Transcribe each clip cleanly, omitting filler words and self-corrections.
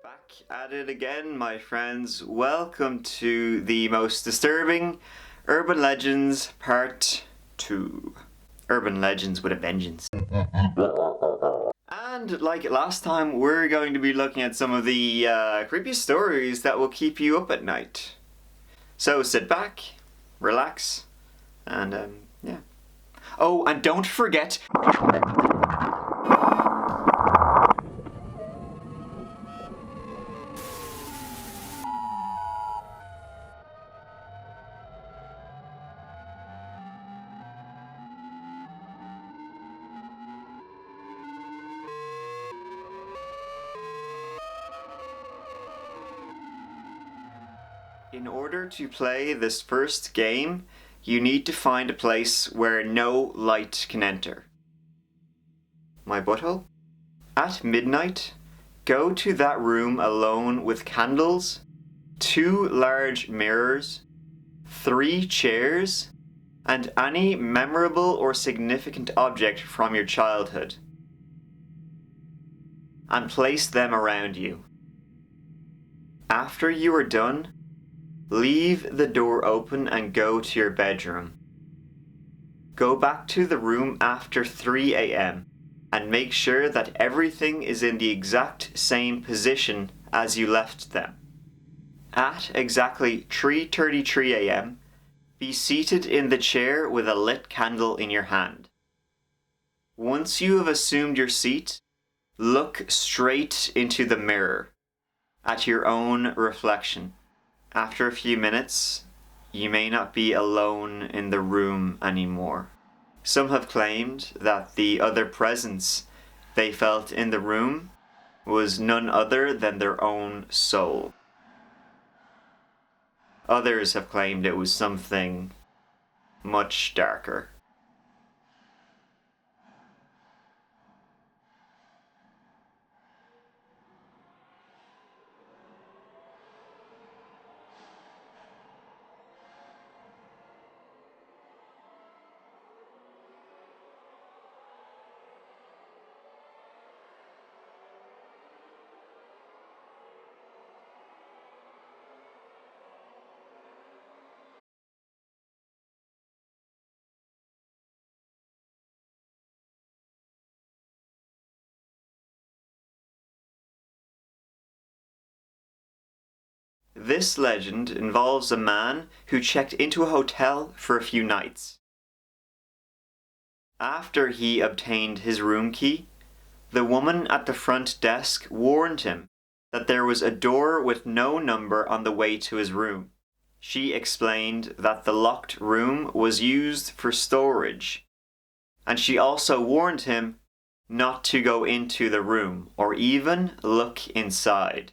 Back at it again, my friends. Welcome to the most disturbing urban legends part 2. Urban legends with a vengeance. And like last time, we're going to be looking at some of the creepy stories that will keep you up at night. So sit back, relax, and yeah. Oh, and don't forget... In order to play this first game, you need to find a place where no light can enter. My butthole? At midnight, go to that room alone with candles, 2 large mirrors, 3 chairs, and any memorable or significant object from your childhood, and place them around you. After you are done, leave the door open and go to your bedroom. Go back to the room after 3 a.m. and make sure that everything is in the exact same position as you left them. At exactly 3:33 a.m., be seated in the chair with a lit candle in your hand. Once you have assumed your seat, look straight into the mirror at your own reflection. After a few minutes, you may not be alone in the room anymore. Some have claimed that the other presence they felt in the room was none other than their own soul. Others have claimed it was something much darker. This legend involves a man who checked into a hotel for a few nights. After he obtained his room key, the woman at the front desk warned him that there was a door with no number on the way to his room. She explained that the locked room was used for storage, and she also warned him not to go into the room or even look inside.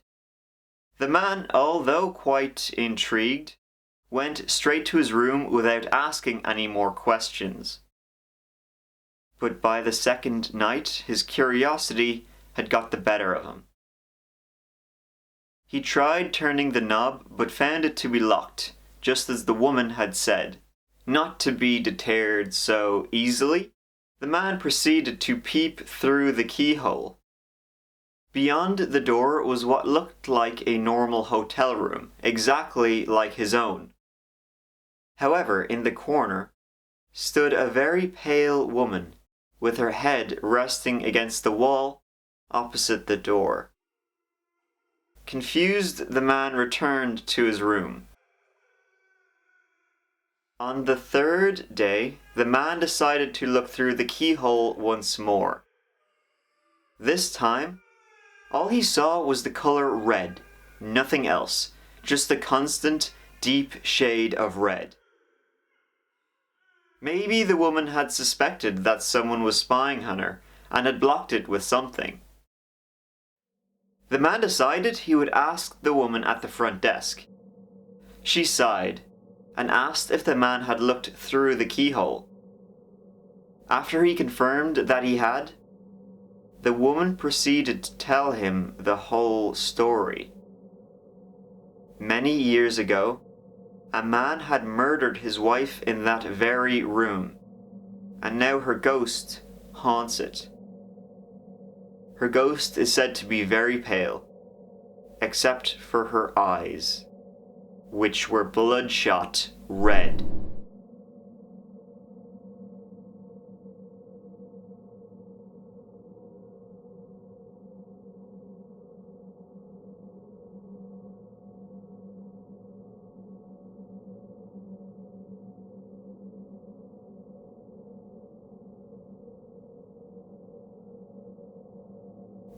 The man, although quite intrigued, went straight to his room without asking any more questions. But by the second night, his curiosity had got the better of him. He tried turning the knob, but found it to be locked, just as the woman had said. Not to be deterred so easily, the man proceeded to peep through the keyhole. Beyond the door was what looked like a normal hotel room, exactly like his own. However, in the corner stood a very pale woman, with her head resting against the wall opposite the door. Confused, the man returned to his room. On the 3rd day, the man decided to look through the keyhole once more. This time, all he saw was the color red, nothing else, just the constant, deep shade of red. Maybe the woman had suspected that someone was spying on her and had blocked it with something. The man decided he would ask the woman at the front desk. She sighed and asked if the man had looked through the keyhole. After he confirmed that he had, the woman proceeded to tell him the whole story. Many years ago, a man had murdered his wife in that very room, and now her ghost haunts it. Her ghost is said to be very pale, except for her eyes, which were bloodshot red.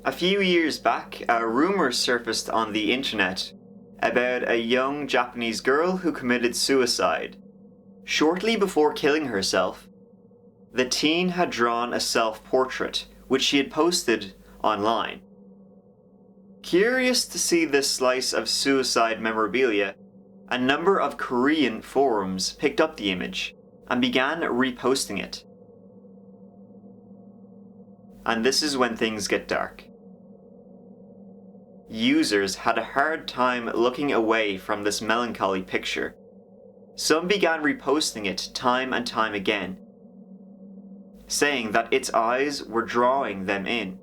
A few years back, a rumor surfaced on the internet about a young Japanese girl who committed suicide. Shortly before killing herself, the teen had drawn a self-portrait, which she had posted online. Curious to see this slice of suicide memorabilia, a number of Korean forums picked up the image and began reposting it. And this is when things get dark. Users had a hard time looking away from this melancholy picture. Some began reposting it time and time again, saying that its eyes were drawing them in.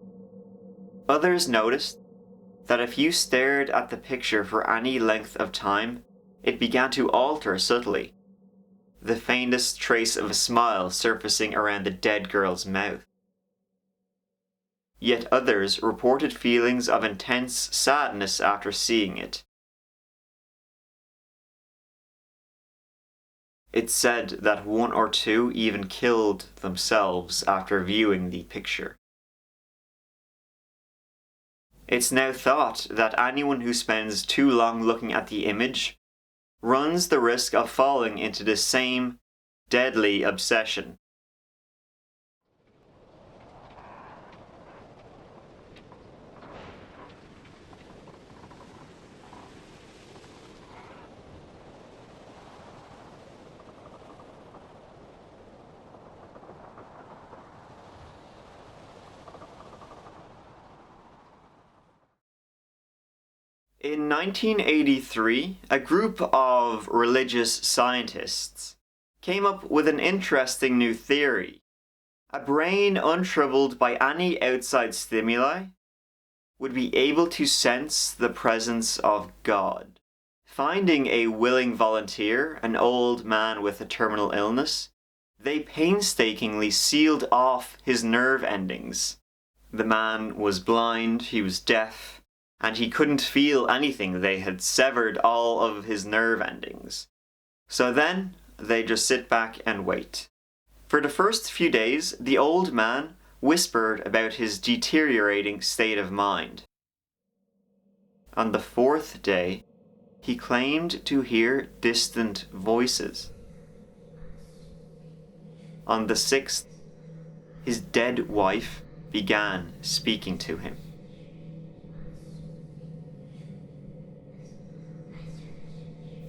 Others noticed that if you stared at the picture for any length of time, it began to alter subtly, the faintest trace of a smile surfacing around the dead girl's mouth. Yet others reported feelings of intense sadness after seeing it. It's said that one or two even killed themselves after viewing the picture. It's now thought that anyone who spends too long looking at the image runs the risk of falling into the same deadly obsession. In 1983, a group of religious scientists came up with an interesting new theory. A brain untroubled by any outside stimuli would be able to sense the presence of God. Finding a willing volunteer, an old man with a terminal illness, they painstakingly sealed off his nerve endings. The man was blind, he was deaf, and he couldn't feel anything. They had severed all of his nerve endings. So then, they just sit back and wait. For the first few days, the old man whispered about his deteriorating state of mind. On the fourth day, he claimed to hear distant voices. On the sixth, his dead wife began speaking to him.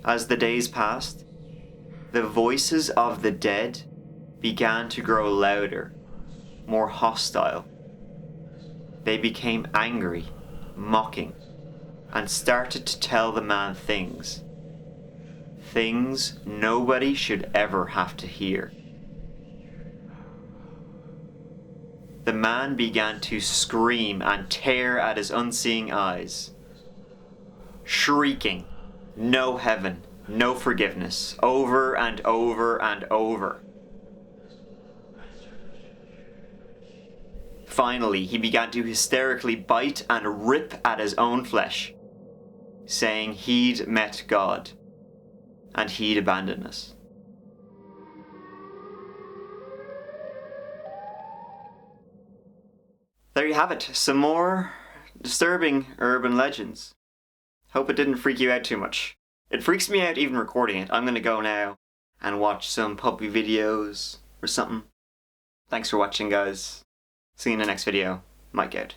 As the days passed, the voices of the dead began to grow louder, more hostile. They became angry, mocking, and started to tell the man things. Things nobody should ever have to hear. The man began to scream and tear at his unseeing eyes, shrieking, "No heaven, no forgiveness," over and over and over. Finally, he began to hysterically bite and rip at his own flesh, saying he'd met God and he'd abandon us. There you have it, some more disturbing urban legends. Hope it didn't freak you out too much. It freaks me out even recording it. I'm gonna go now and watch some puppy videos or something. Thanks for watching, guys. See you in the next video. Mike out.